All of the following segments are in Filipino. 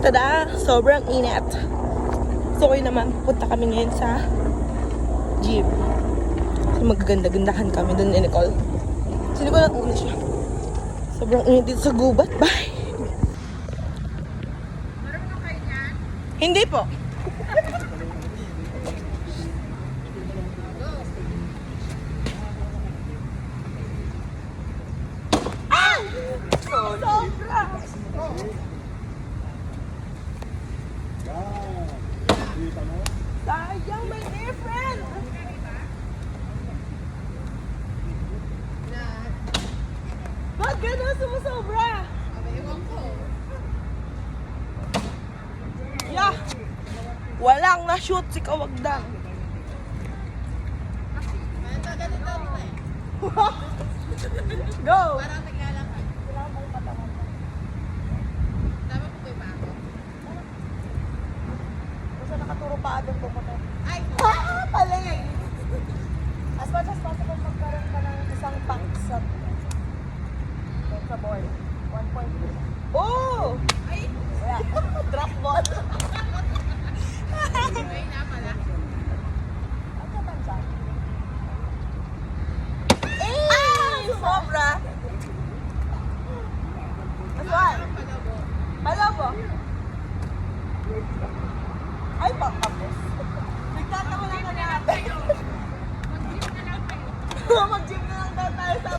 Tada! Sobrang init. So, okay naman. Punta kami ngayon sa gym. So, magaganda-gandahan kami doon ni Nicole. Si Nicole ang una siya. Sobrang init dito sa gubat. Bye! Marunong kayo niyan? Hindi po. Ah! Sobra! Sayang, may airframe! Ba't gano'n sumusobra? Ewan ko. Yeah! Walang na-shoot si Kawagdang. Ganito na eh. Go! Parang naglalakad. Tama po ba ako? Basta nakaturo pa agad pumunta. Ay! Ah! Paling! As much as possible magkaroon ka ng isang tank sa board. 1.2. Oh! Ay! Wala. Drop ball. Ay na pala. Ang katansya. Eh! Sobra! Aswan! Palabo. Palabo! Ay, pakapos. Nagtatawa lang na natin. Mag-gym na lang kayo. Mag-gym na lang daw tayo sa...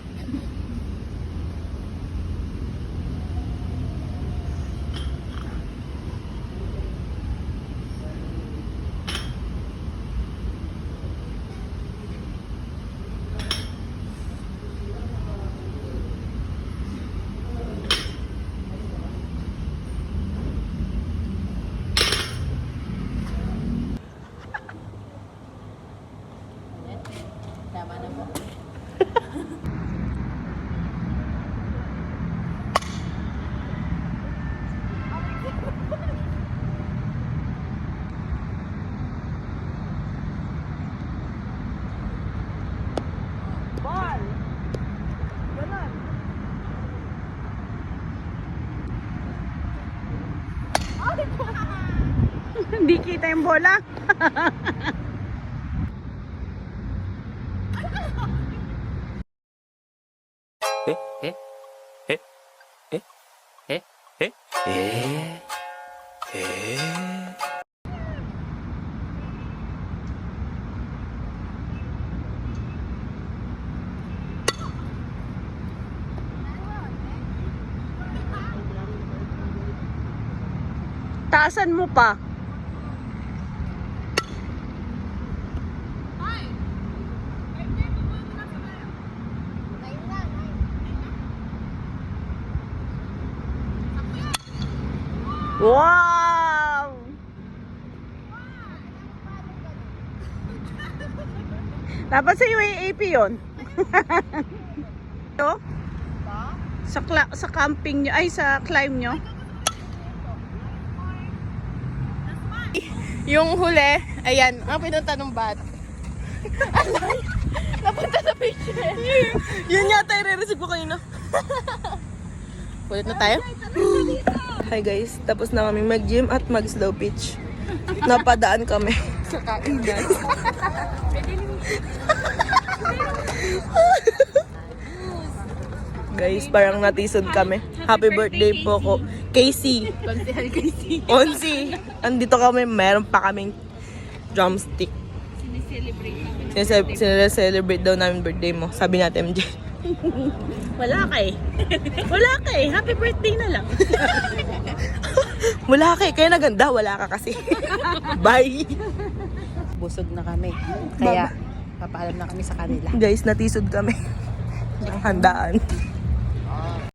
Tama na po. Ball! Ganon. Hindi kita yung bola. Taasan mo pa. Wow! Dapat sa UAAP yun. Ito? Sa camping nyo, ay sa climb nyo. Yung huli, ayan, ang pinunta ng bat. Alay! Napunta sa picture. Yun yata yung re-receive ko kanina. Ulit na tayo? Hi guys, tapos na kami mag-gym at mag-slow pitch. Napadaan kami. Sa kainan. Guys, parang natisod kami. Happy birthday po ko. Casey. Konsehal Casey. Onsi. Andito kami, meron pa kaming drumstick. Sineselebrate daw namin birthday mo. Sabi natin, MJ. Wala ka eh. Wala ka eh. Happy birthday na lang. Wala ka eh. Kaya naganda, wala ka kasi. Bye! Busog na kami. Kaya papaalam na kami sa kanila. Guys, natisod kami. Ang handaan.